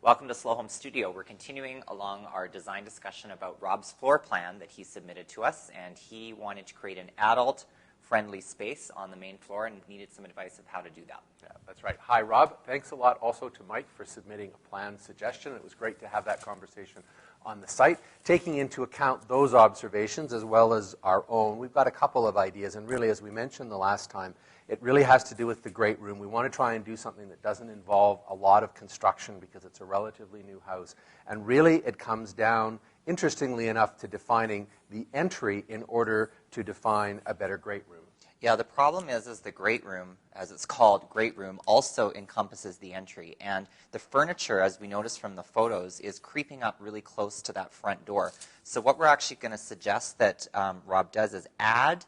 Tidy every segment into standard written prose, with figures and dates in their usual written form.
Welcome to Slow Home Studio. We're continuing along our design discussion about Rob's floor plan that he submitted to us, and he wanted to create an adult-friendly space on the main floor and needed some advice of how to do that. Yeah, that's right. Hi, Rob. Thanks a lot also to Mike for submitting a plan suggestion. It was great to have that conversation on the site. Taking into account those observations as well as our own, we've got a couple of ideas, and really, as we mentioned the last time, it really has to do with the great room. We want to try and do something that doesn't involve a lot of construction because it's a relatively new house. And really, it comes down, interestingly enough, to defining the entry in order to define a better great room. Yeah, the problem is the great room, as it's called, great room, also encompasses the entry. And the furniture, as we noticed from the photos, is creeping up really close to that front door. So what we're actually going to suggest that Rob does is add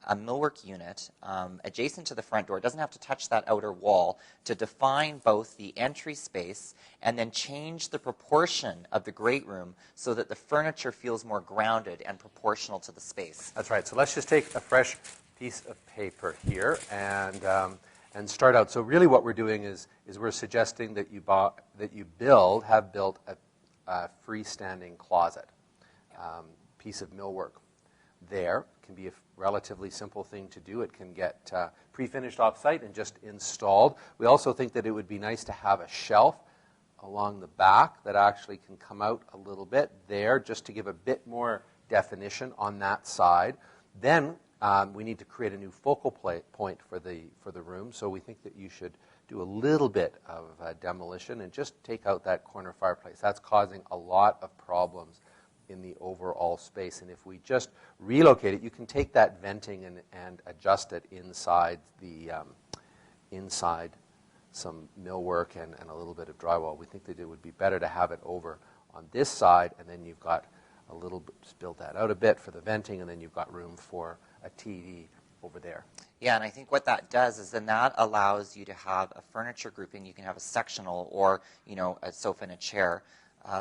a millwork unit adjacent to the front door. It doesn't have to touch that outer wall to define both the entry space and then change the proportion of the great room so that the furniture feels more grounded and proportional to the space. That's right. So let's just take a fresh piece of paper here and start out. So really what we're doing is we're suggesting that you have built a freestanding closet, piece of millwork. There can be a relatively simple thing to do. It can get pre-finished off-site and just installed. We also think that it would be nice to have a shelf along the back that actually can come out a little bit there just to give a bit more definition on that side. Then we need to create a new focal point for the room, so we think that you should do a little bit of demolition and just take out that corner fireplace. That's causing a lot of problems in the overall space. And if we just relocate it, you can take that venting and adjust it inside some millwork and a little bit of drywall. We think that it would be better to have it over on this side, and then you've got a little bit, just build that out a bit for the venting, and then you've got room for a TV over there. Yeah, and I think what that does is then that allows you to have a furniture grouping. You can have a sectional or, you know, a sofa and a chair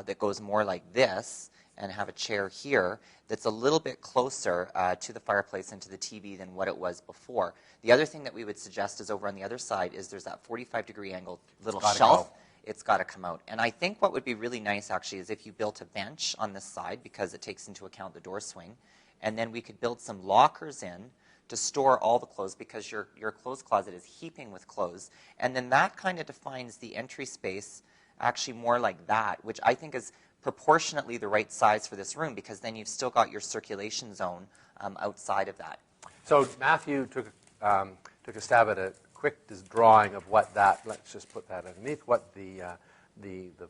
that goes more like this, and have a chair here that's a little bit closer to the fireplace and to the TV than what it was before. The other thing that we would suggest is over on the other side is there's that 45-degree angle little shelf. It's got to come out. And I think what would be really nice actually is if you built a bench on this side because it takes into account the door swing, and then we could build some lockers in to store all the clothes because your clothes closet is heaping with clothes. And then that kind of defines the entry space actually more like that, which I think is proportionately the right size for this room because then you've still got your circulation zone outside of that. So Matthew took a stab at a quick drawing of what that, let's just put that underneath, what the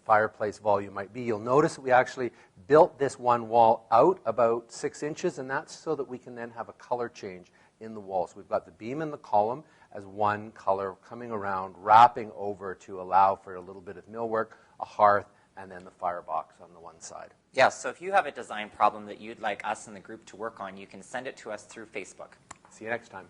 fireplace volume might be. You'll notice that we actually built this one wall out about 6 inches, and that's so that we can then have a color change in the wall. So we've got the beam and the column as one color coming around, wrapping over to allow for a little bit of millwork, a hearth, and then the firebox on the one side. Yeah, so if you have a design problem that you'd like us in the group to work on, you can send it to us through Facebook. See you next time.